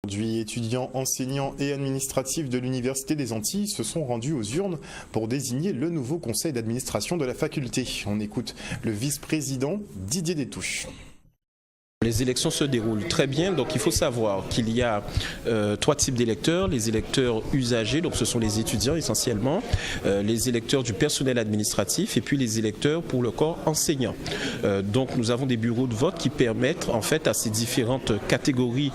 Aujourd'hui, étudiants, enseignants et administratifs de l'Université des Antilles se sont rendus aux urnes pour désigner le nouveau conseil d'administration de la faculté. On écoute le vice-président Didier Détouche. Les élections se déroulent très bien, donc il faut savoir qu'il y a trois types d'électeurs. Les électeurs usagers, donc ce sont les étudiants essentiellement, les électeurs du personnel administratif et puis les électeurs pour le corps enseignant. Donc nous avons des bureaux de vote qui permettent en fait à ces différentes catégories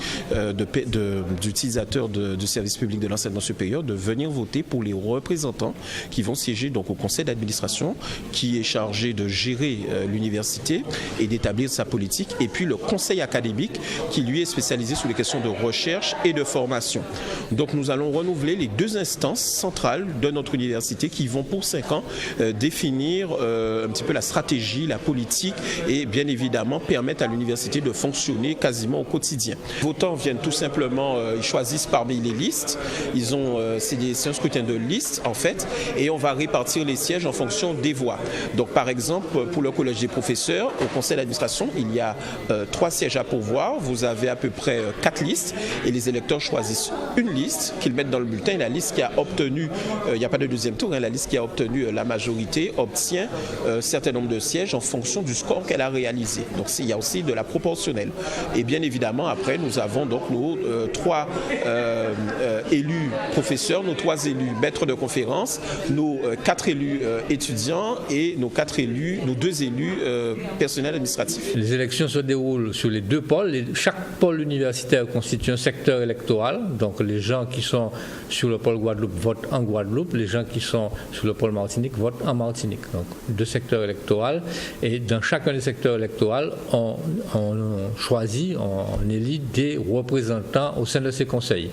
d'utilisateurs du service public de l'enseignement supérieur de venir voter pour les représentants qui vont siéger donc au conseil d'administration qui est chargé de gérer l'université et d'établir sa politique, et puis le conseil académique qui lui est spécialisé sur les questions de recherche et de formation. Donc nous allons renouveler les deux instances centrales de notre université qui vont pour 5 ans définir un petit peu la stratégie, la politique et bien évidemment permettre à l'université de fonctionner quasiment au quotidien. Les votants viennent tout simplement, ils choisissent parmi les listes, c'est un scrutin de liste en fait, et on va répartir les sièges en fonction des voix. Donc par exemple pour le collège des professeurs, au conseil d'administration, il y a 3 sièges à pourvoir, vous avez à peu près 4 listes et les électeurs choisissent une liste qu'ils mettent dans le bulletin et la liste qui a obtenu, il n'y a pas de deuxième tour, la liste qui a obtenu la majorité obtient un certain nombre de sièges en fonction du score qu'elle a réalisé. Donc il y a aussi de la proportionnelle. Et bien évidemment après nous avons donc nos 3 élus professeurs, nos 3 élus maîtres de conférence, nos 4 élus étudiants et nos 2 élus personnels administratifs. Les élections se déroulent sur les 2 pôles. Chaque pôle universitaire constitue un secteur électoral. Donc les gens qui sont sur le pôle Guadeloupe votent en Guadeloupe, les gens qui sont sur le pôle Martinique votent en Martinique. Donc 2 secteurs électoraux. Et dans chacun des secteurs électoraux, on choisit, on élit des représentants au sein de ces conseils.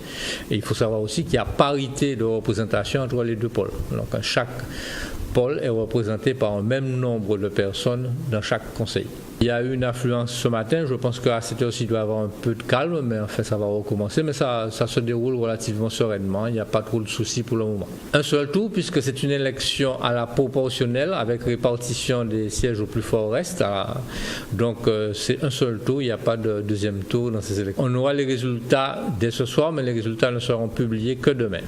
Et il faut savoir aussi qu'il y a parité de représentation entre les 2 pôles. Donc chaque pôle est représenté par un même nombre de personnes dans chaque conseil. Il y a eu une affluence ce matin, je pense qu'à cette heure-ci il doit y avoir un peu de calme, mais enfin ça va recommencer, mais ça se déroule relativement sereinement, il n'y a pas trop de soucis pour le moment. Un seul tour, puisque c'est une élection à la proportionnelle, avec répartition des sièges au plus fort reste, donc c'est un seul tour, il n'y a pas de deuxième tour dans ces élections. On aura les résultats dès ce soir, mais les résultats ne seront publiés que demain.